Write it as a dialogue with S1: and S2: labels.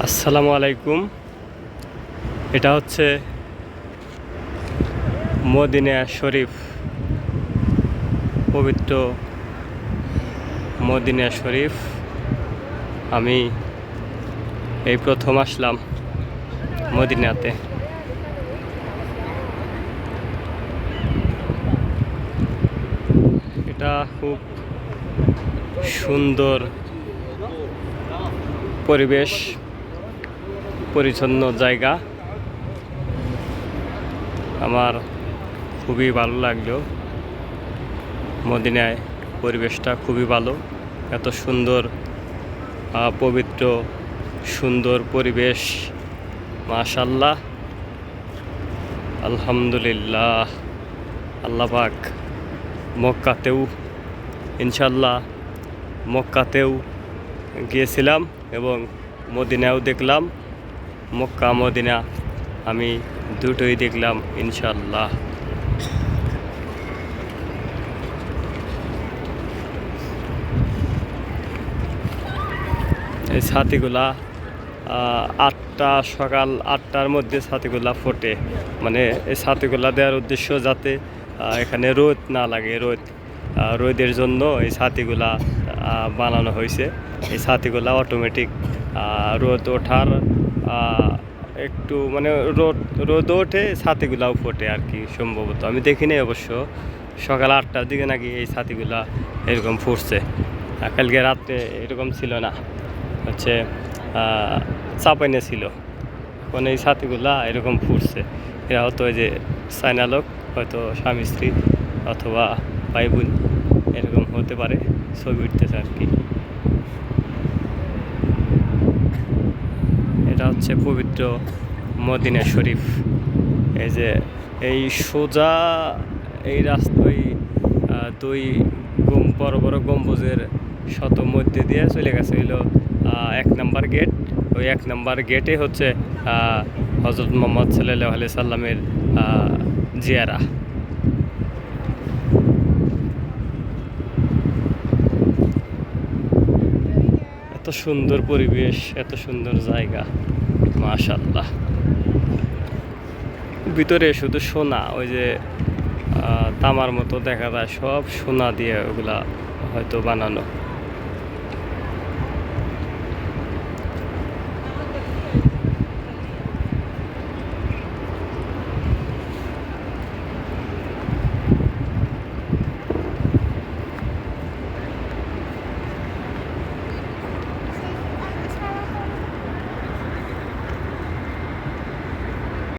S1: আসসালামু আলাইকুম। এটা হচ্ছে মদিনা শরীফ, পবিত্র মদিনা শরীফ। আমি এই প্রথম আসলাম মদিনাতে। এটা খুব সুন্দর পরিবেশ, পরিচ্ছন্ন জায়গা। আমার খুবই ভালো লাগলো। মদিনায় পরিবেশটা খুবই ভালো, এত সুন্দর পবিত্র সুন্দর পরিবেশ। মাশাআল্লাহ, আলহামদুলিল্লাহ। আল্লাহ পাক মক্কাতেও ইনশাল্লাহ মক্কাতেও গিয়েছিলাম এবং মদিনাও দেখলাম। মক্কা মদিনা আমি দুটোই দেখলাম ইনশাল্লাহ। এই ছাতিগুলা সকাল 8টার মধ্যে ছাতিগুলা ফোটে। মানে এই ছাতিগুলা দেওয়ার উদ্দেশ্য যাতে এখানে রোদ না লাগে। রোদের জন্য এই ছাতিগুলা বানানো হয়েছে। এই ছাতিগুলা অটোমেটিক রোদ ওঠার একটু মানে রোদ ওঠে, ছাতিগুলাও ফোটে আর কি, সম্ভবত। আমি দেখিনি অবশ্য। সকাল 8টার দিকে নাকি এই ছাতিগুলা এরকম ফুটছে। কালকে রাত্রে এরকম ছিল না, হচ্ছে চাপাইনে ছিল। এখন এই ছাতিগুলা এরকম ফুটছে। এরা হয়তো ওই যে চায়না লোক, হয়তো স্বামী স্ত্রী অথবা ভাই বোন এরকম হতে পারে, ছবি উঠতেছে আর কি। এটা হচ্ছে পবিত্র মদিনা শরীফ। এই যে এই সোজা এই রাস্তায় দুই বড় বড় গম্বুজের শত মধ্যে দিয়ে চলে গেছে হইলো 1 নম্বর গেট। ওই 1 নম্বর গেটে হচ্ছে হজরত মুহাম্মদ সাল্লাল্লাহু আলাইহি সাল্লামের জিয়ারা। এত সুন্দর পরিবেশ, এত সুন্দর জায়গা, মাশাআল্লাহ। ভিতরে শুধু সোনা, ওই যে তামার মতো দেখা যায়, সব সোনা দিয়ে ওগুলা হয়তো বানানো।